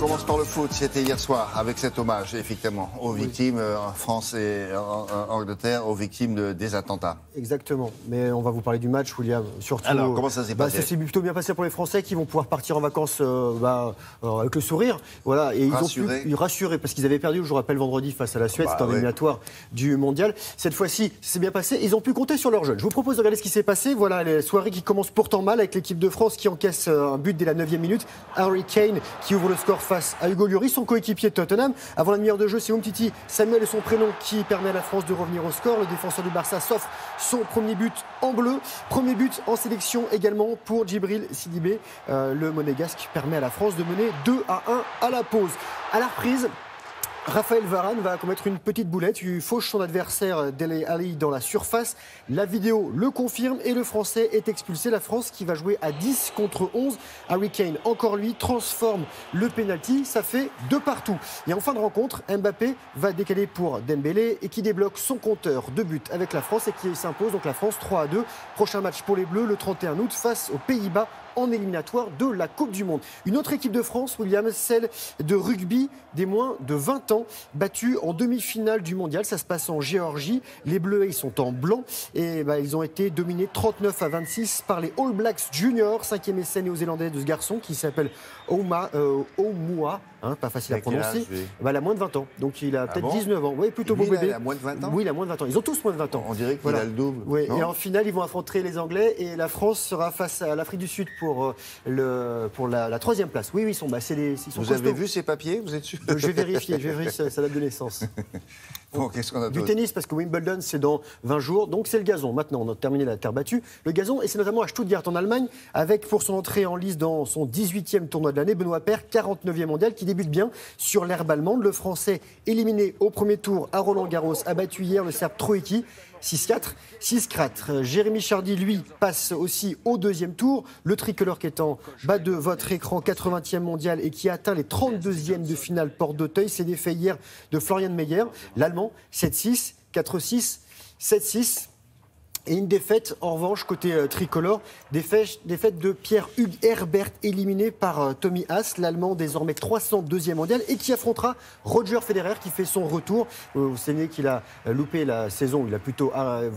commence par le foot. C'était hier soir avec cet hommage, effectivement, aux victimes, France et Angleterre, aux victimes des attentats. Exactement. Mais on va vous parler du match, William. Surtout, alors, comment ça s'est passé? Ça s'est plutôt bien passé pour les Français qui vont pouvoir partir en vacances avec le sourire. Voilà. Et ils ont rassuré parce qu'ils avaient perdu, je vous rappelle, vendredi face à la Suède. C'était en éliminatoire du mondial. Cette fois-ci, c'est bien passé. Ils ont pu compter sur leurs jeunes. Je vous propose de regarder ce qui s'est passé. Voilà, les soirées qui commencent pourtant mal avec l'équipe de France qui encaisse un but dès la 9e minute. Harry Kane qui ouvre le score face à Hugo Lloris, son coéquipier de Tottenham. Avant la demi-heure de jeu, c'est Umtiti, Samuel et son prénom qui permet à la France de revenir au score. Le défenseur du Barça s'offre son premier but en bleu. Premier but en sélection également pour Djibril Sidibé. Le Monégasque permet à la France de mener 2-1 à la pause. À la reprise, Raphaël Varane va commettre une petite boulette. Il fauche son adversaire Dele Alli dans la surface. La vidéo le confirme et le Français est expulsé. La France qui va jouer à 10 contre 11. Harry Kane, encore lui, transforme le pénalty. Ça fait 2 partout. Et en fin de rencontre, Mbappé va décaler pour Dembélé et qui débloque son compteur de buts avec la France et qui s'impose. Donc la France 3-2. Prochain match pour les Bleus le 31 août face aux Pays-Bas en éliminatoire de la Coupe du Monde. Une autre équipe de France, William, celle de rugby des moins de 20 ans, battue en demi-finale du mondial. Ça se passe en Géorgie. Les Bleus, ils sont en blanc et ils ont été dominés 39-26 par les All Blacks Juniors, 5e essai néo-zélandais de ce garçon qui s'appelle Oumua, pas facile à prononcer. Il a moins de 20 ans, donc il a peut-être 19 ans. Oui, plutôt beau bébé. Il a moins de 20 ans. Oui, il a moins de 20 ans. Ils ont tous moins de 20 ans. On dirait qu'il a le double. Oui, et en finale, ils vont affronter les Anglais et la France sera face à l'Afrique du Sud pour la 3e place. Oui, ils sont Vous costauds. avez vu ces papiers? Vous êtes sûr? Je vais vérifier sa date de naissance. Bon, qu'est-ce qu'on a Du d'autre? tennis, parce que Wimbledon, c'est dans 20 jours. Donc, c'est le gazon. Maintenant, on a terminé la terre battue. Le gazon, et c'est notamment à Stuttgart, en Allemagne, avec pour son entrée en lice dans son 18e tournoi de l'année, Benoît Paire, 49e mondial, qui débute bien sur l'herbe allemande. Le Français, éliminé au premier tour à Roland-Garros, a battu hier le Serbe Troicki. 6-4, 6-4. Jérémy Chardy, lui, passe aussi au 2e tour. Le tricolore qui est en bas de votre écran, 80e mondial et qui a atteint les 32e de finale porte d'Auteuil. C'est défait hier de Florian Meyer. L'Allemand, 7-6, 4-6, 7-6. Et une défaite, en revanche, côté tricolore, défaite de Pierre-Hugues Herbert, éliminé par Tommy Haas, l'Allemand désormais 302e mondial, et qui affrontera Roger Federer, qui fait son retour. Vous savez qu'il a loupé la saison, il a plutôt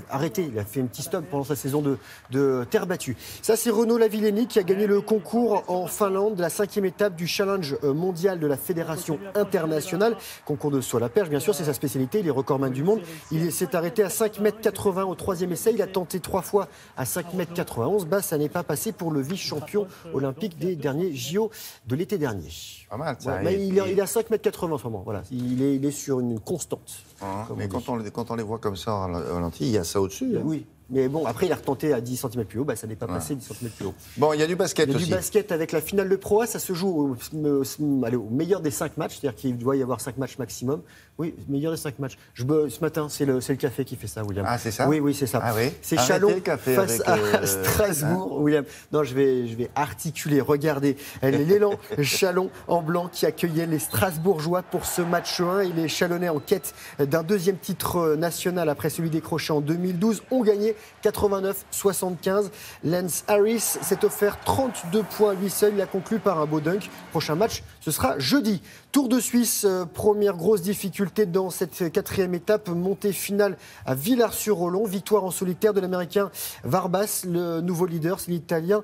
arrêté, il a fait un petit stop pendant sa saison de terre battue. Ça, c'est Renaud Lavillenie qui a gagné le concours en Finlande, la 5e étape du challenge mondial de la Fédération internationale. Concours de saut à la perche, bien sûr, c'est sa spécialité, il est recordman du monde. Il s'est arrêté à 5,80 m au 3e essai. Il a tenté 3 fois à 5,91 m. Ça n'est pas passé pour le vice-champion olympique des derniers JO de l'été dernier. Pas mal, ça. Ouais, mais il est à 5,80 m en ce moment. Voilà. Il est sur une constante. Mais quand on les voit comme ça en lentille, il y a ça au-dessus. Hein. Oui. Mais bon, après, il a retenté à 10 cm plus haut. Ça n'est pas passé 10 cm plus haut. Bon, il y a du basket aussi. Il y a du basket avec la finale de Pro A. Ça se joue au meilleur des 5 matchs. C'est-à-dire qu'il doit y avoir 5 matchs maximum. Oui, meilleur des 5 matchs. Ce matin, c'est le café qui fait ça, William. Ah, c'est ça? Oui, c'est ça. Ah, oui. C'est Chalon face à Strasbourg. William. Non, je vais articuler. Regardez, l'élan Chalon en blanc qui accueillait les Strasbourgeois pour ce match 1. Et les Chalonnais en quête d'un 2e titre national après celui décroché en 2012 ont gagné 89-75. Lance Harris s'est offert 32 points lui seul. Il a conclu par un beau dunk. Prochain match, ce sera jeudi. Tour de Suisse, première grosse difficulté dans cette 4e étape. Montée finale à Villars-sur-Olon. Victoire en solitaire de l'Américain Varbas. Le nouveau leader, c'est l'Italien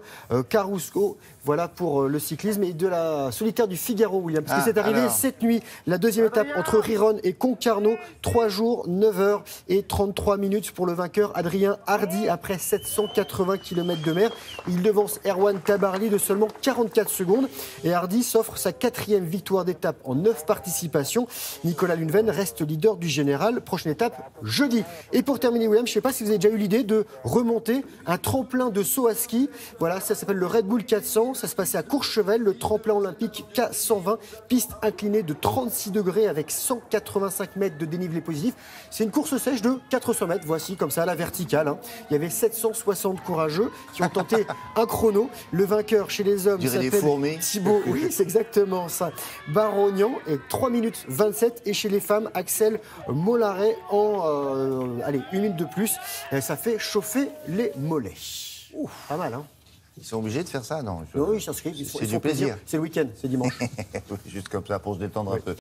Caruso. Voilà pour le cyclisme. Et de la solitaire du Figaro, William. Parce que c'est arrivé cette nuit. La 2e étape entre Riron et Concarneau. 3 jours, 9 heures et 33 minutes pour le vainqueur Adrien Hardy après 780 km de mer. Il devance Erwan Tabarly de seulement 44 secondes. Et Hardy s'offre sa 4e victoire d'étape en 9 participations. Nicolas Lunven reste leader du général. Prochaine étape, jeudi. Et pour terminer, William, je ne sais pas si vous avez déjà eu l'idée de remonter un tremplin de saut à ski. Voilà, ça s'appelle le Red Bull 400. Ça se passait à Courchevel, le tremplin olympique K120. Piste inclinée de 36 degrés avec 185 mètres de dénivelé positif. C'est une course sèche de 400 mètres. Voici, comme ça, à la verticale. Il y avait 760 courageux qui ont tenté un chrono. Le vainqueur chez les hommes s'appelle Thibaut. Oui, c'est exactement ça. Barognan et 3 minutes 27. Et chez les femmes, Axel Mollaret en 1 minute de plus. Ça fait chauffer les mollets. Pas mal, hein? Ils sont obligés de faire ça, non Oui, ils s'inscrivent. C'est du plaisir. C'est le week-end, c'est dimanche. Juste comme ça, pour se détendre un peu.